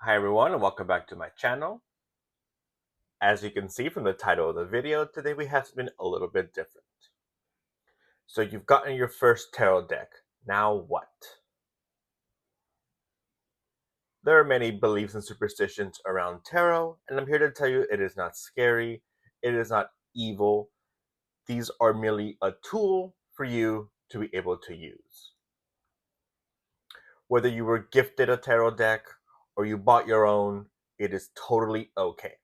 Hi everyone and welcome back to my channel. As you can see from the title of the video, today we have something a little bit different. So you've gotten your first tarot deck. Now what? There are many beliefs and superstitions around tarot, and I'm here to tell you it is not scary, it is not evil. These are merely a tool for you to be able to use. Whether you were gifted a tarot deck or you bought your own, it is totally okay.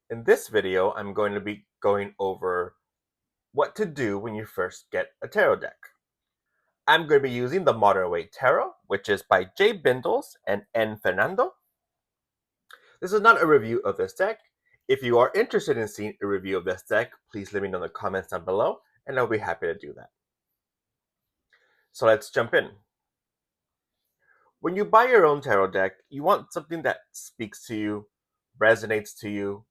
In this video, I'm going to be going over what to do when you first get a tarot deck. I'm going to be using the Modern Way Tarot, which is by Jay Bindles and N. Fernando. This is not a review of this deck. If you are interested in seeing a review of this deck, please let me know in the comments down below, and I'll be happy to do that. So let's jump in. When you buy your own tarot deck, you want something that speaks to you, resonates to you.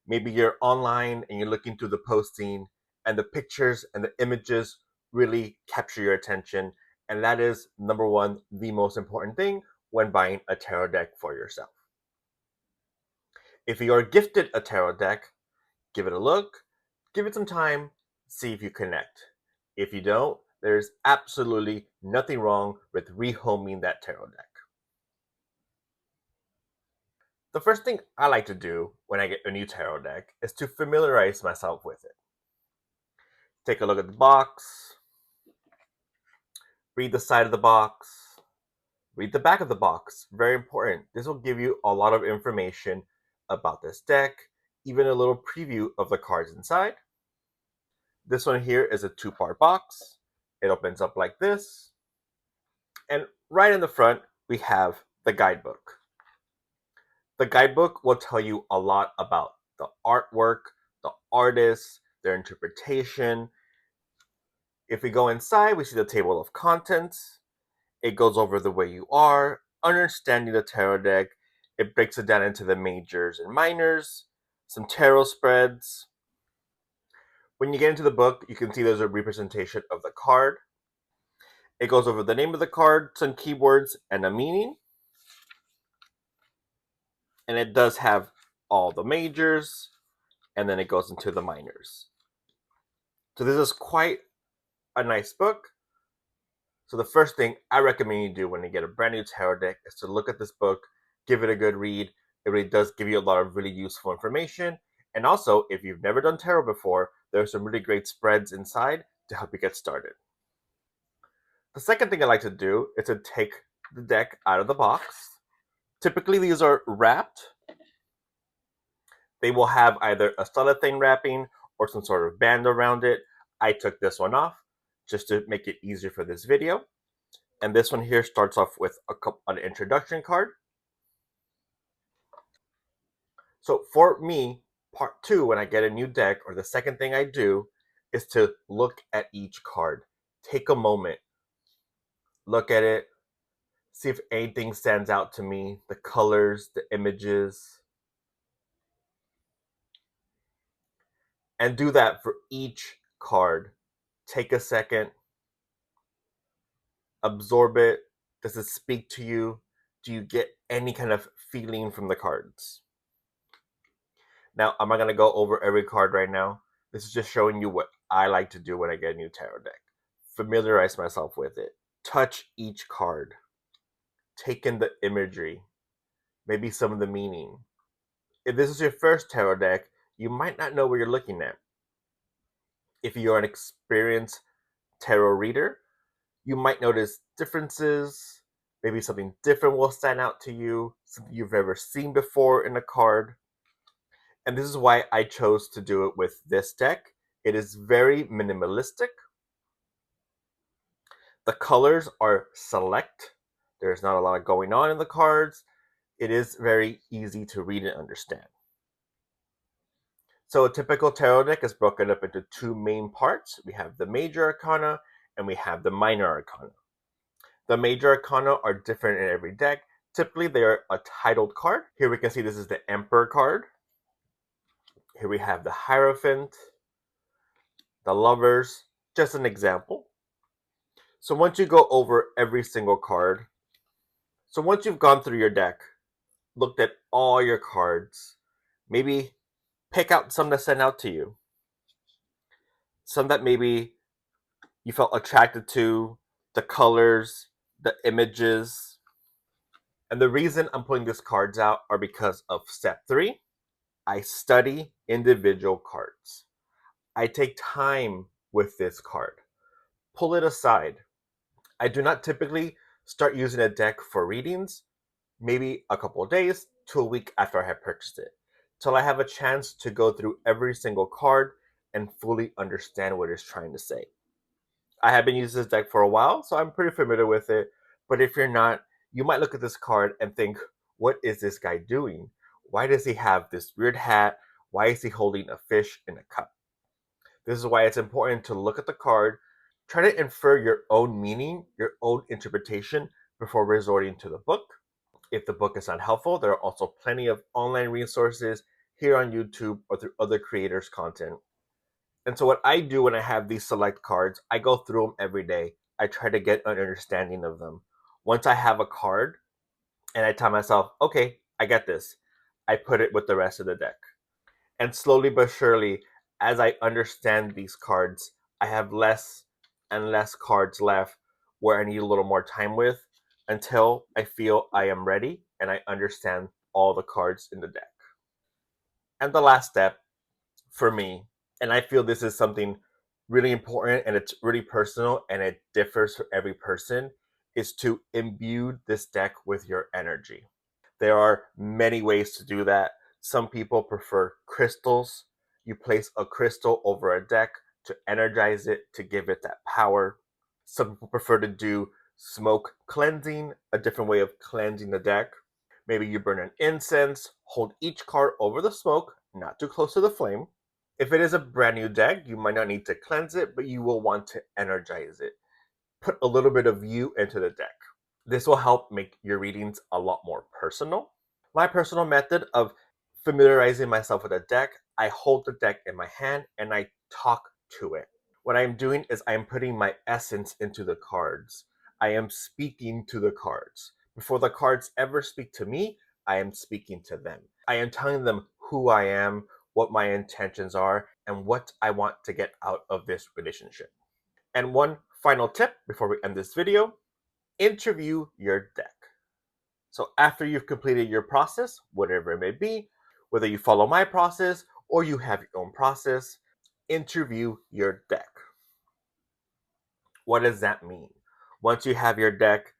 Maybe you're online and you're looking through the posting, and the pictures and the images really capture your attention. And that is, number one, the most important thing when buying a tarot deck for yourself. If you are gifted a tarot deck, give it a look, give it some time, see if you connect. If you don't, there's absolutely nothing wrong with rehoming that tarot deck. The first thing I like to do when I get a new tarot deck is to familiarize myself with it. Take a look at the box, read the side of the box, read the back of the box. Very important. This will give you a lot of information about this deck, even a little preview of the cards inside. This one here is a two-part box. It opens up like this. And right in the front, we have the guidebook. The guidebook will tell you a lot about the artwork, the artists, their interpretation. If we go inside, we see the table of contents. It goes over the way you are, understanding the tarot deck. It breaks it down into the majors and minors, some tarot spreads. When you get into the book, you can see there's a representation of the card. It goes over the name of the card, some keywords, and a meaning. And it does have all the majors, and then it goes into the minors. So this is quite a nice book. So the first thing I recommend you do when you get a brand new tarot deck is to look at this book, give it a good read. It really does give you a lot of really useful information. And also, if you've never done tarot before, there's some really great spreads inside to help you get started. The second thing I like to do is to take the deck out of the box. Typically, these are wrapped. They will have either a cellophane wrapping or some sort of band around it. I took this one off just to make it easier for this video. And this one here starts off with an introduction card. So for me, part two, when I get a new deck, or the second thing I do, is to look at each card. Take a moment, look at it, see if anything stands out to me, the colors, the images, and do that for each card. Take a second, absorb it. Does it speak to you? Do you get any kind of feeling from the cards? Now, I'm not going to go over every card right now. This is just showing you what I like to do when I get a new tarot deck. Familiarize myself with it. Touch each card. Take in the imagery. Maybe some of the meaning. If this is your first tarot deck, you might not know what you're looking at. If you're an experienced tarot reader, you might notice differences. Maybe something different will stand out to you, something you've never seen before in a card. And this is why I chose to do it with this deck. It is very minimalistic. The colors are select. There's not a lot going on in the cards. It is very easy to read and understand. So a typical tarot deck is broken up into two main parts. We have the major arcana and we have the minor arcana. The major arcana are different in every deck. Typically, they are a titled card. Here we can see this is the Emperor card. Here we have the Hierophant, the Lovers, just an example. So once you go over every single card, so once you've gone through your deck, looked at all your cards, maybe pick out some to send out to you. Some that maybe you felt attracted to, the colors, the images. And the reason I'm putting these cards out are because of step 3. I study individual cards. I take time with this card. Pull it aside. I do not typically start using a deck for readings, maybe a couple of days to a week after I have purchased it, till I have a chance to go through every single card and fully understand what it's trying to say. I have been using this deck for a while, so I'm pretty familiar with it. But if you're not, you might look at this card and think, what is this guy doing? Why does he have this weird hat? Why is he holding a fish in a cup? This is why it's important to look at the card, try to infer your own meaning, your own interpretation before resorting to the book. If the book is not helpful, there are also plenty of online resources here on YouTube or through other creators' content. And so what I do when I have these select cards, I go through them every day. I try to get an understanding of them. Once I have a card and I tell myself, okay, I get this, I put it with the rest of the deck. And slowly but surely, as I understand these cards, I have less and less cards left where I need a little more time with until I feel I am ready and I understand all the cards in the deck. And the last step for me, and I feel this is something really important and it's really personal and it differs for every person, is to imbue this deck with your energy. There are many ways to do that. Some people prefer crystals. You place a crystal over a deck to energize it, to give it that power. Some people prefer to do smoke cleansing, a different way of cleansing the deck. Maybe you burn an incense, hold each card over the smoke, not too close to the flame. If it is a brand new deck, you might not need to cleanse it, but you will want to energize it. Put a little bit of you into the deck. This will help make your readings a lot more personal. My personal method of familiarizing myself with a deck, I hold the deck in my hand and I talk to it. What I'm doing is I am putting my essence into the cards. I am speaking to the cards. Before the cards ever speak to me, I am speaking to them. I am telling them who I am, what my intentions are, and what I want to get out of this relationship. And one final tip before we end this video, interview your deck. So after you've completed your process, whatever it may be, whether you follow my process or you have your own process, interview your deck. What does that mean? Once you have your deck,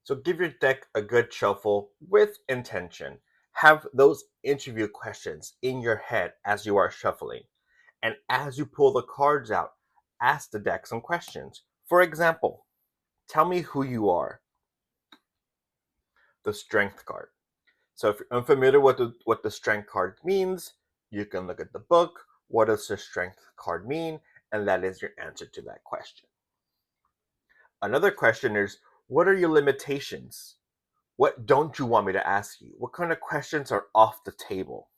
so give your deck a good shuffle with intention. Have those interview questions in your head as you are shuffling. And as you pull the cards out, ask the deck some questions. For example, tell me who you are. The strength card. So if you're unfamiliar with what the strength card means, you can look at the book. What does the strength card mean? And that is your answer to that question. Another question is, what are your limitations? What don't you want me to ask you? What kind of questions are off the table?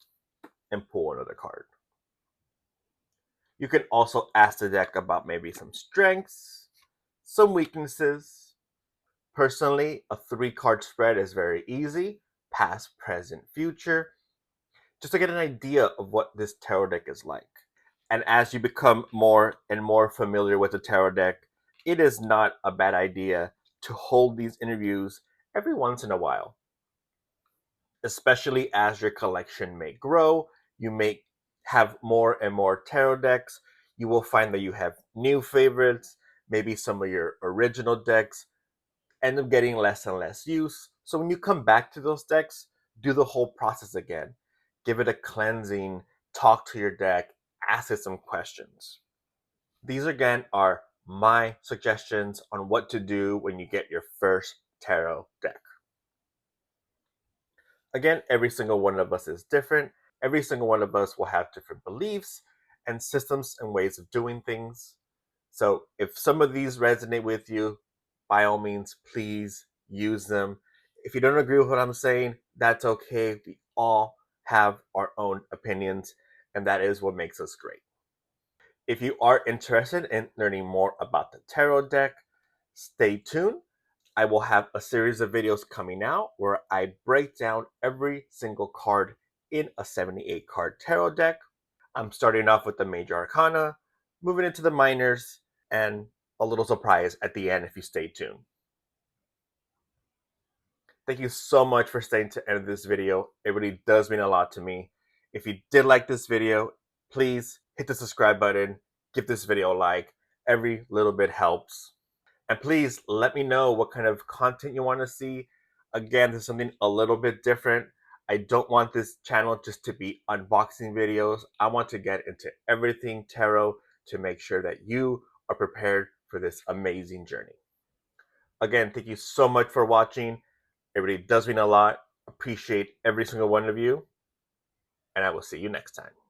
And pull another card. You can also ask the deck about maybe some strengths, some weaknesses. Personally, a 3-card spread is very easy. Past, present, future. Just to get an idea of what this tarot deck is like. And as you become more and more familiar with the tarot deck, it is not a bad idea to hold these interviews every once in a while. Especially as your collection may grow, you may have more and more tarot decks. You will find that you have new favorites, maybe some of your original decks end up getting less and less use. So when you come back to those decks, do the whole process again. Give it a cleansing, talk to your deck, ask it some questions. These again are my suggestions on what to do when you get your first tarot deck. Again, every single one of us is different. Every single one of us will have different beliefs and systems and ways of doing things. So if some of these resonate with you, by all means, please use them. If you don't agree with what I'm saying, that's okay. We all have our own opinions, and that is what makes us great. If you are interested in learning more about the tarot deck, stay tuned. I will have a series of videos coming out where I break down every single card in a 78 card tarot deck. I'm starting off with the major arcana, moving into the minors, and a little surprise at the end if you stay tuned. Thank you so much for staying to the end of this video. It really does mean a lot to me. If you did like this video, please hit the subscribe button, give this video a like. Every little bit helps. And please let me know what kind of content you want to see. Again, this is something a little bit different. I don't want this channel just to be unboxing videos. I want to get into everything tarot to make sure that you are prepared for this amazing journey. Again, thank you so much for watching. It really does mean a lot. Appreciate every single one of you. And I will see you next time.